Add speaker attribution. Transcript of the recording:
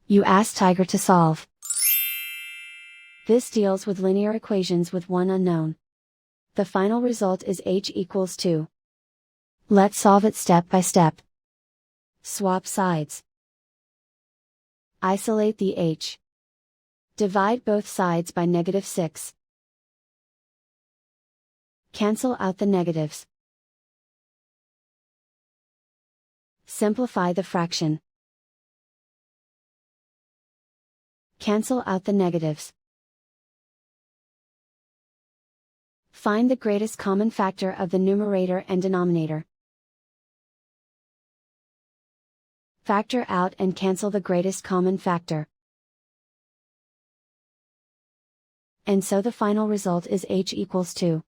Speaker 1: You ask Tiger to solve. This deals with linear equations with one unknown. The final result is h equals 2. Let's solve it step by step. Swap sides. Isolate the h. Divide both sides by -6. Cancel out the negatives. Simplify the fraction. Cancel out the negatives. Find the greatest common factor of the numerator and denominator. Factor out and cancel the greatest common factor. And so the final result is h equals 2.